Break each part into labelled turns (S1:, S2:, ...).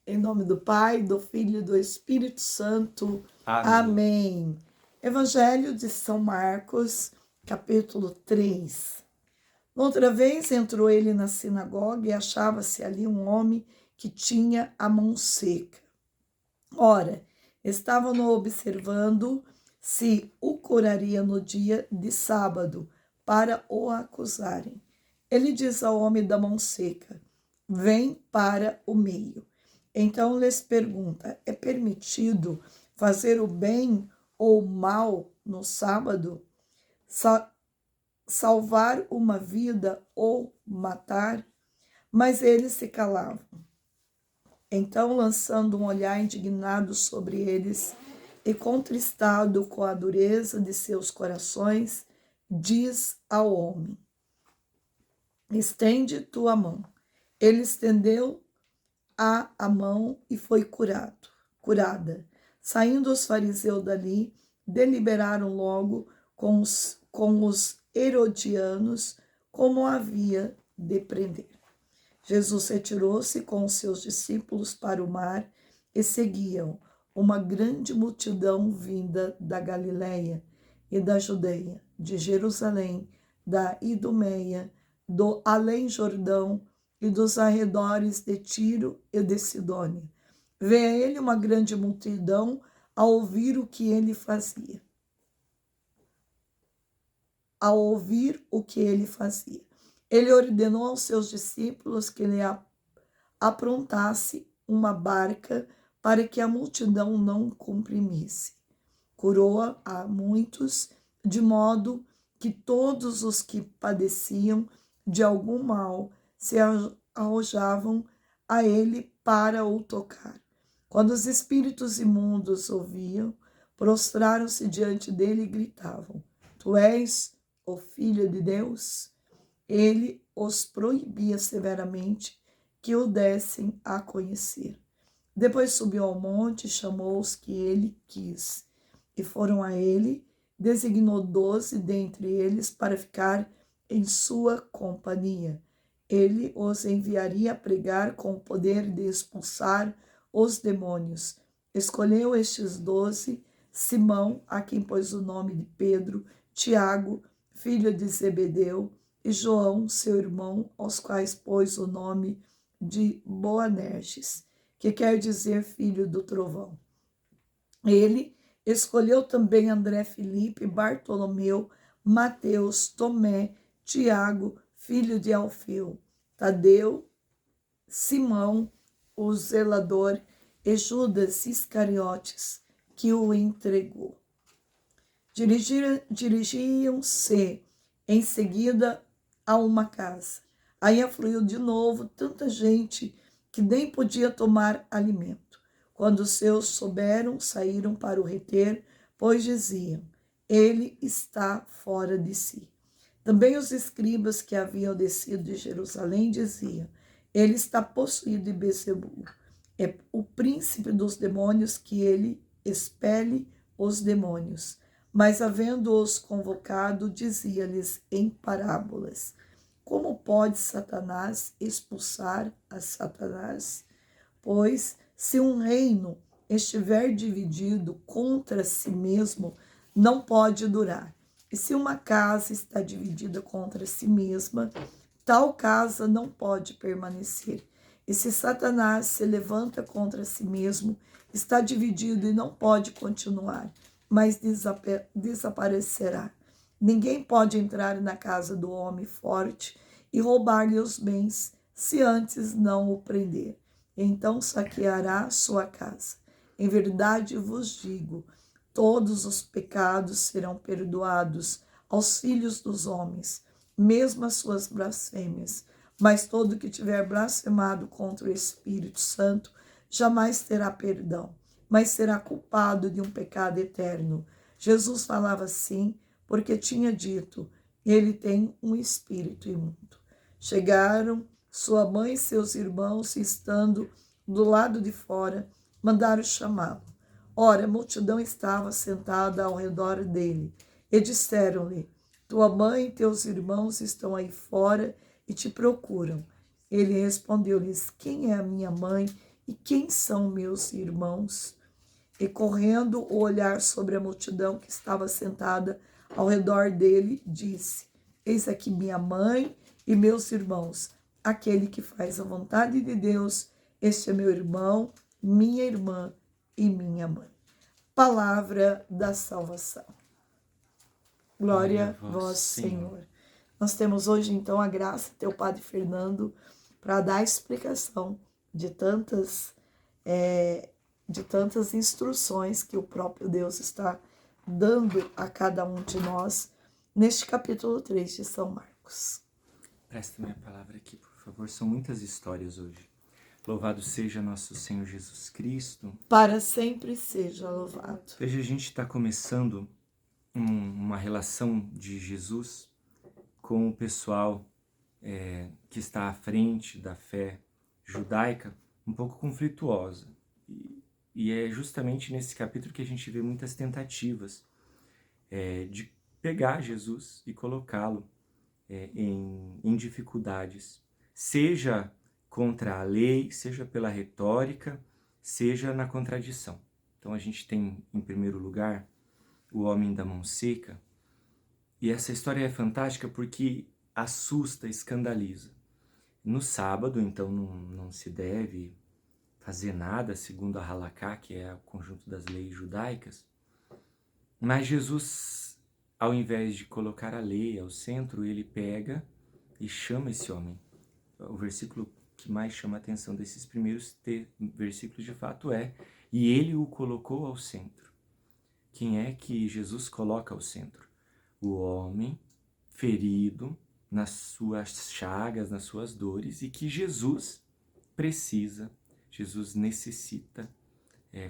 S1: Em nome do Pai, do Filho e do Espírito Santo.
S2: Amém.
S1: Amém. Evangelho de São Marcos, capítulo 3. Outra vez entrou ele na sinagoga e achava-se ali um homem que tinha a mão seca. Ora, estavam-no observando se o curaria no dia de sábado, para o acusarem. Ele diz ao homem da mão seca: vem para o meio. Então lhes pergunta: é permitido fazer o bem ou o mal no sábado? Salvar uma vida ou matar? Mas eles se calavam. Então, lançando um olhar indignado sobre eles e contristado com a dureza de seus corações, diz ao homem: estende tua mão. Ele estendeu a mão e foi curada. Saindo os fariseus dali, deliberaram logo com os herodianos como havia de prender. Jesus retirou-se com os seus discípulos para o mar e seguiam uma grande multidão vinda da Galiléia e da Judeia, de Jerusalém, da Idumeia, do além-Jordão e dos arredores de Tiro e de Sidônia. Veio a ele uma grande multidão a ouvir o que ele fazia. Ele ordenou aos seus discípulos que lhe aprontasse uma barca para que a multidão não comprimisse. Curou a muitos, de modo que todos os que padeciam de algum mal se arrojavam a ele para o tocar. Quando os espíritos imundos ouviam, prostraram-se diante dele e gritavam: Tu és o Filho de Deus? Ele os proibia severamente que o dessem a conhecer. Depois subiu ao monte e chamou os que ele quis, e foram a ele, designou 12 dentre eles para ficar em sua companhia. Ele os enviaria a pregar com o poder de expulsar os demônios. Escolheu estes 12, Simão, a quem pôs o nome de Pedro, Tiago, filho de Zebedeu, e João, seu irmão, aos quais pôs o nome de Boanerges, que quer dizer filho do trovão. Ele escolheu também André, Filipe, Bartolomeu, Mateus, Tomé, Tiago, filho de Alfeu, Tadeu, Simão, o zelador, e Judas Iscariotes, que o entregou. Dirigiam-se em seguida a uma casa. Aí afluiu de novo tanta gente que nem podia tomar alimento. Quando os seus souberam, saíram para o reter, pois diziam: ele está fora de si. Também os escribas que haviam descido de Jerusalém diziam: ele está possuído de Beelzebul. É o príncipe dos demônios que ele expele os demônios. Mas, havendo-os convocado, dizia-lhes em parábolas: como pode Satanás expulsar a Satanás? Pois, se um reino estiver dividido contra si mesmo, não pode durar. E se uma casa está dividida contra si mesma, tal casa não pode permanecer. E se Satanás se levanta contra si mesmo, está dividido e não pode continuar, mas desaparecerá. Ninguém pode entrar na casa do homem forte e roubar-lhe os bens, se antes não o prender. Então saqueará sua casa. Em verdade vos digo, todos os pecados serão perdoados aos filhos dos homens, mesmo as suas blasfêmias. Mas todo que tiver blasfemado contra o Espírito Santo jamais terá perdão, mas será culpado de um pecado eterno. Jesus falava assim porque tinha dito: ele tem um espírito imundo. Chegaram sua mãe e seus irmãos, e estando do lado de fora, mandaram chamá-lo. Ora, a multidão estava sentada ao redor dele, e disseram-lhe: tua mãe e teus irmãos estão aí fora e te procuram. Ele respondeu-lhes: quem é a minha mãe E quem são meus irmãos? E correndo o olhar sobre a multidão que estava sentada ao redor dele, disse: Eis aqui minha mãe e meus irmãos. Aquele que faz a vontade de Deus, este é meu irmão, minha irmã e minha mãe. Palavra da salvação. Glória a vós, Senhor. Nós temos hoje, então, a graça do teu Padre Fernando para dar explicação de tantas instruções que o próprio Deus está dando a cada um de nós neste capítulo 3 de São Marcos.
S2: Presta minha palavra aqui, por favor. São muitas histórias hoje. Louvado seja nosso Senhor Jesus Cristo.
S1: Para sempre seja louvado.
S2: Veja, a gente está começando uma relação de Jesus com o pessoal que está à frente da fé judaica, um pouco conflituosa. E é justamente nesse capítulo que a gente vê muitas tentativas de pegar Jesus e colocá-lo em dificuldades, seja contra a lei, seja pela retórica, seja na contradição. Então a gente tem, em primeiro lugar, o homem da mão seca, e essa história é fantástica porque assusta, escandaliza. No sábado, então, não se deve fazer nada, segundo a Halaká, que é o conjunto das leis judaicas, mas Jesus, ao invés de colocar a lei ao centro, ele pega e chama esse homem. O versículo que mais chama a atenção desses primeiros versículos, de fato, e ele o colocou ao centro. Quem é que Jesus coloca ao centro? O homem ferido nas suas chagas, nas suas dores, e que Jesus necessita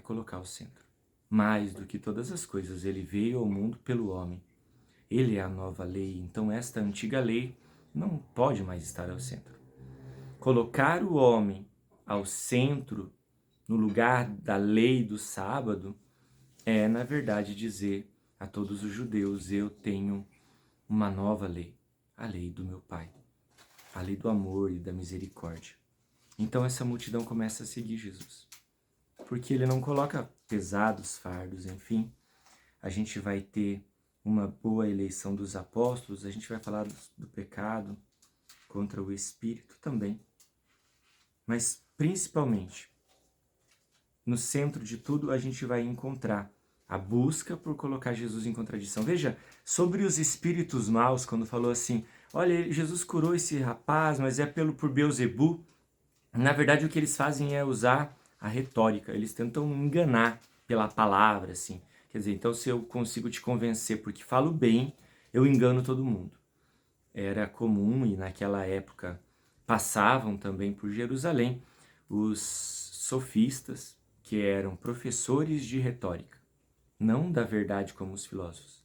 S2: colocar ao centro. Mais do que todas as coisas, ele veio ao mundo pelo homem. Ele é a nova lei, então esta antiga lei não pode mais estar ao centro. Colocar o homem ao centro, no lugar da lei do sábado, é, na verdade, dizer a todos os judeus: eu tenho uma nova lei, a lei do meu Pai, a lei do amor e da misericórdia. Então essa multidão começa a seguir Jesus, porque ele não coloca pesados fardos, enfim. A gente vai ter uma boa eleição dos apóstolos, a gente vai falar do pecado contra o Espírito também. Mas, principalmente, no centro de tudo, a gente vai encontrar a busca por colocar Jesus em contradição. Veja, sobre os espíritos maus, quando falou assim, olha, Jesus curou esse rapaz, mas é por Beelzebu. Na verdade, o que eles fazem é usar a retórica. Eles tentam enganar pela palavra, assim. Quer dizer, então se eu consigo te convencer porque falo bem, eu engano todo mundo. Era comum, e naquela época passavam também por Jerusalém, os sofistas, que eram professores de retórica. Não da verdade como os filósofos,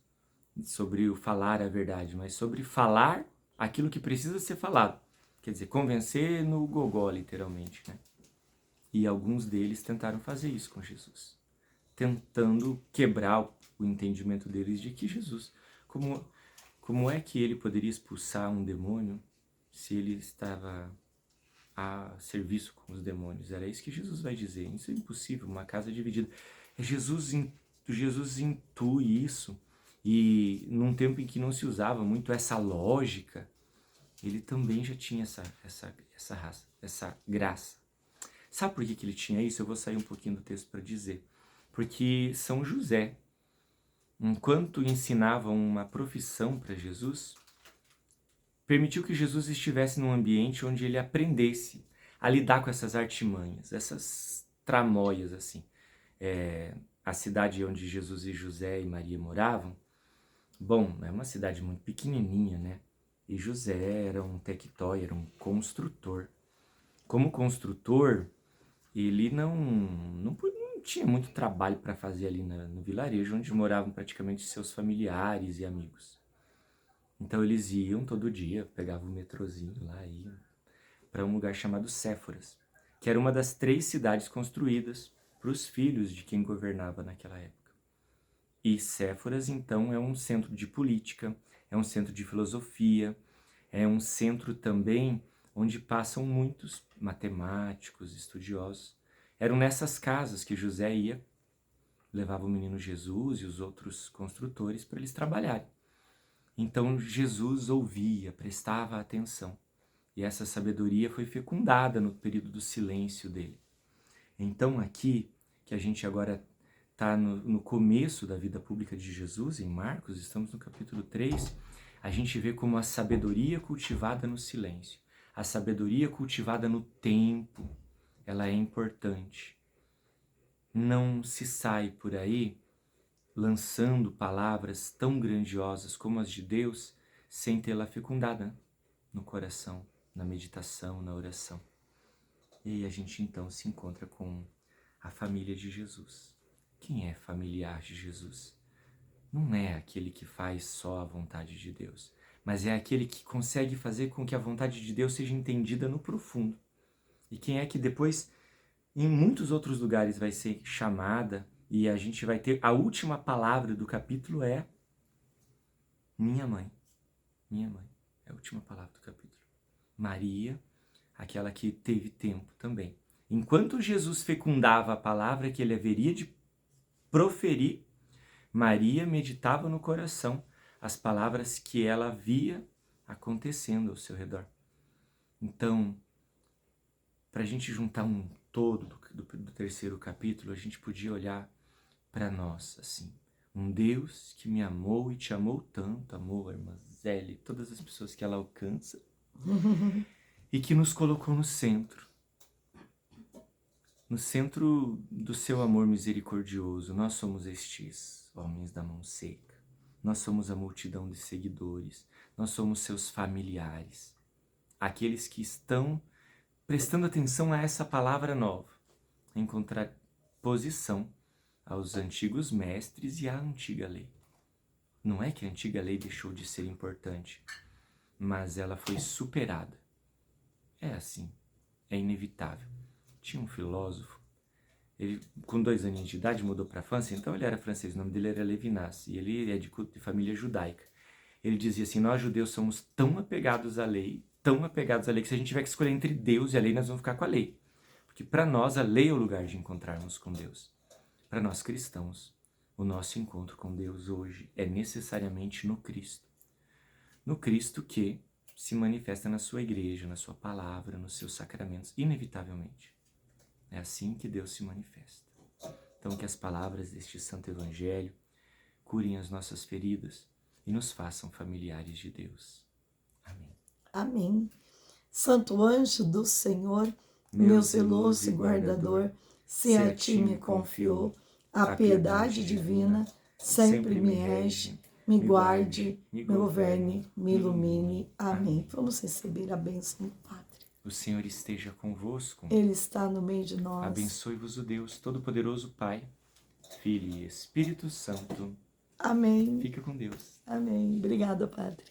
S2: sobre o falar a verdade, mas sobre falar aquilo que precisa ser falado. Quer dizer, convencer no gogó, literalmente, né? E alguns deles tentaram fazer isso com Jesus, tentando quebrar o entendimento deles de que Jesus, como é que ele poderia expulsar um demônio se ele estava a serviço com os demônios? Era isso que Jesus vai dizer. Isso é impossível, uma casa dividida. Jesus intui isso, e num tempo em que não se usava muito essa lógica, ele também já tinha essa graça. Sabe por que ele tinha isso? Eu vou sair um pouquinho do texto para dizer. Porque São José, enquanto ensinava uma profissão para Jesus, permitiu que Jesus estivesse num ambiente onde ele aprendesse a lidar com essas artimanhas, essas tramóias, assim. A cidade onde Jesus e José e Maria moravam, bom, é uma cidade muito pequenininha, né? E José era um tectói, era um construtor. Como construtor, ele não tinha muito trabalho para fazer ali no vilarejo, onde moravam praticamente seus familiares e amigos. Então eles iam todo dia, pegavam o metrozinho lá e iam para um lugar chamado Séforas, que era uma das 3 cidades construídas para os filhos de quem governava naquela época. E Séforas, então, é um centro de política, é um centro de filosofia, é um centro também onde passam muitos matemáticos, estudiosos. Eram nessas casas que José ia, levava o menino Jesus e os outros construtores para eles trabalharem. Então Jesus ouvia, prestava atenção. E essa sabedoria foi fecundada no período do silêncio dele. Então aqui, que a gente agora está no começo da vida pública de Jesus, em Marcos, estamos no capítulo 3, a gente vê como a sabedoria cultivada no silêncio, a sabedoria cultivada no tempo, ela é importante. Não se sai por aí lançando palavras tão grandiosas como as de Deus sem tê-la fecundada no coração, na meditação, na oração. E aí a gente então se encontra com a família de Jesus. Quem é familiar de Jesus? Não é aquele que faz só a vontade de Deus, mas é aquele que consegue fazer com que a vontade de Deus seja entendida no profundo. E quem é que depois, em muitos outros lugares, vai ser chamada e a gente vai ter a última palavra do capítulo é minha mãe. Minha mãe é a última palavra do capítulo. Maria, aquela que teve tempo também. Enquanto Jesus fecundava a palavra que ele haveria de proferir, Maria meditava no coração as palavras que ela via acontecendo ao seu redor. Então, para a gente juntar um todo do terceiro capítulo, a gente podia olhar para nós, assim, um Deus que me amou e te amou tanto, amou a irmã Zélia, todas as pessoas que ela alcança, e que nos colocou no centro do seu amor misericordioso. Nós somos estes homens da mão seca, nós somos a multidão de seguidores, nós somos seus familiares, aqueles que estão prestando atenção a essa palavra nova, em contraposição aos antigos mestres e à antiga lei. Não é que a antiga lei deixou de ser importante, mas ela foi superada. É assim, é inevitável. Tinha um filósofo, ele com 2 aninhos de idade mudou para a França, então ele era francês, o nome dele era Levinas, e ele é de família judaica. Ele dizia assim, nós judeus somos tão apegados à lei, que se a gente tiver que escolher entre Deus e a lei, nós vamos ficar com a lei. Porque para nós a lei é o lugar de encontrarmos com Deus. Para nós cristãos, o nosso encontro com Deus hoje é necessariamente no Cristo. No Cristo que se manifesta na sua igreja, na sua palavra, nos seus sacramentos, inevitavelmente. É assim que Deus se manifesta. Então que as palavras deste Santo Evangelho curem as nossas feridas e nos façam familiares de Deus. Amém.
S1: Amém. Santo anjo do Senhor, meu zeloso e guardador, se a ti me confiou a piedade divina, sempre me rege, me guarde, me governe, me ilumine. Amém. Vamos receber a bênção do Padre.
S2: O Senhor esteja convosco.
S1: Ele está no meio de nós.
S2: Abençoe-vos o Deus Todo-Poderoso, Pai, Filho e Espírito Santo.
S1: Amém.
S2: Fica com Deus.
S1: Amém. Obrigada, Padre.